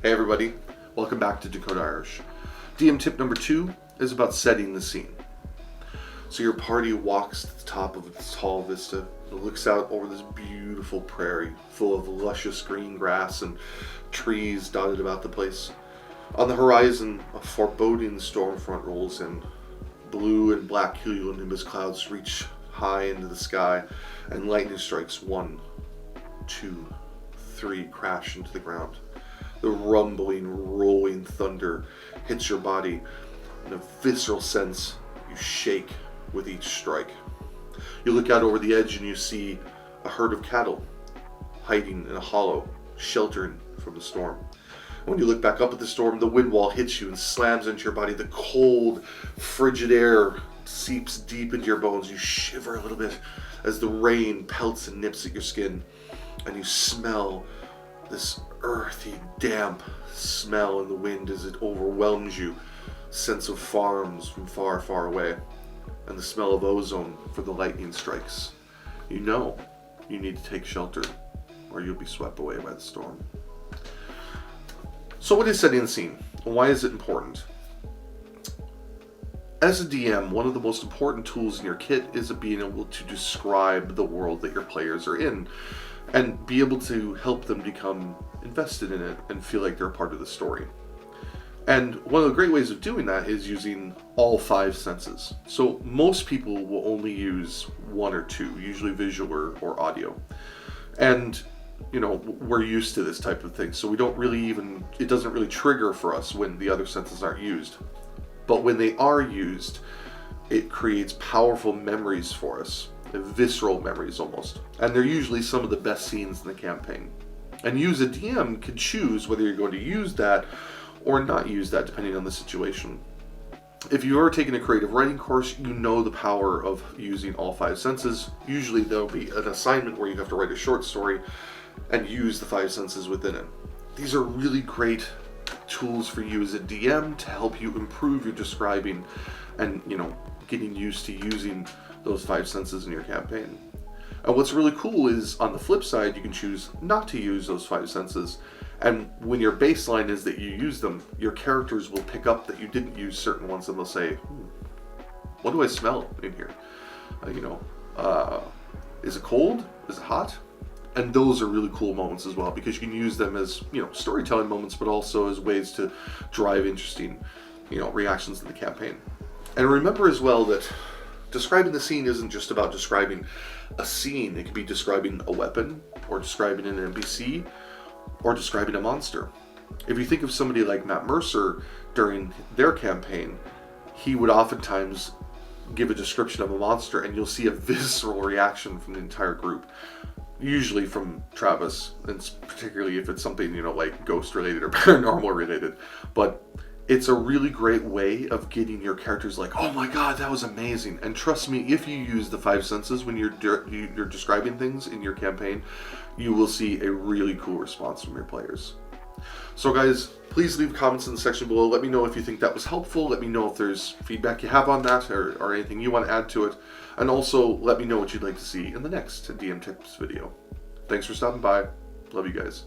Hey everybody, welcome back to Dakota Irish. DM tip number 2 is about setting the scene. So your party walks to the top of this tall vista. It looks out over this beautiful prairie full of luscious green grass and trees dotted about the place. On the horizon, a foreboding storm front rolls in. Blue and black cumulonimbus clouds reach high into the sky, and lightning strikes 1, 2, 3 crash into the ground. The rumbling, rolling thunder hits your body in a visceral sense. You shake with each strike. You look out over the edge and you see a herd of cattle hiding in a hollow, sheltering from the storm. When you look back up at the storm, the wind wall hits you and slams into your body. The cold, frigid air seeps deep into your bones. You shiver a little bit as the rain pelts and nips at your skin, and you smell this earthy, damp smell in the wind as it overwhelms you. Sense of farms from far, far away, and the smell of ozone for the lightning strikes. You know you need to take shelter, or you'll be swept away by the storm. So what is setting the scene? And why is it important? As a DM, one of the most important tools in your kit is being able to describe the world that your players are in, and be able to help them become invested in it and feel like they're a part of the story. And one of the great ways of doing that is using all 5 senses. So most people will only use 1 or 2, usually visual or audio. And you know, we're used to this type of thing, so we don't really it doesn't really trigger for us when the other senses aren't used. But when they are used, it creates powerful memories for us, visceral memories almost. And they're usually some of the best scenes in the campaign. And you as a DM can choose whether you're going to use that or not use that depending on the situation. If you are taking a creative writing course, you know the power of using all 5 senses. Usually there'll be an assignment where you have to write a short story and use the 5 senses within it. These are really great tools for you as a DM to help you improve your describing and, getting used to using those 5 senses in your campaign. And what's really cool is, on the flip side, you can choose not to use those 5 senses. And when your baseline is that you use them, your characters will pick up that you didn't use certain ones, and they'll say, what do I smell in here? Is it cold? Is it hot? And those are really cool moments as well, because you can use them as, storytelling moments, but also as ways to drive interesting, reactions to the campaign. And remember as well that describing the scene isn't just about describing a scene. It could be describing a weapon, or describing an NPC, or describing a monster. If you think of somebody like Matt Mercer during their campaign, he would oftentimes give a description of a monster, and you'll see a visceral reaction from the entire group. Usually from Travis, and particularly if it's something, like ghost related or paranormal related. But it's a really great way of getting your characters like, oh my god, that was amazing. And trust me, if you use the 5 senses when you're describing things in your campaign, you will see a really cool response from your players. So guys, please leave comments in the section below. Let me know if you think that was helpful. Let me know if there's feedback you have on that, or anything you want to add to it. And also, let me know what you'd like to see in the next DM Tips video. Thanks for stopping by. Love you guys.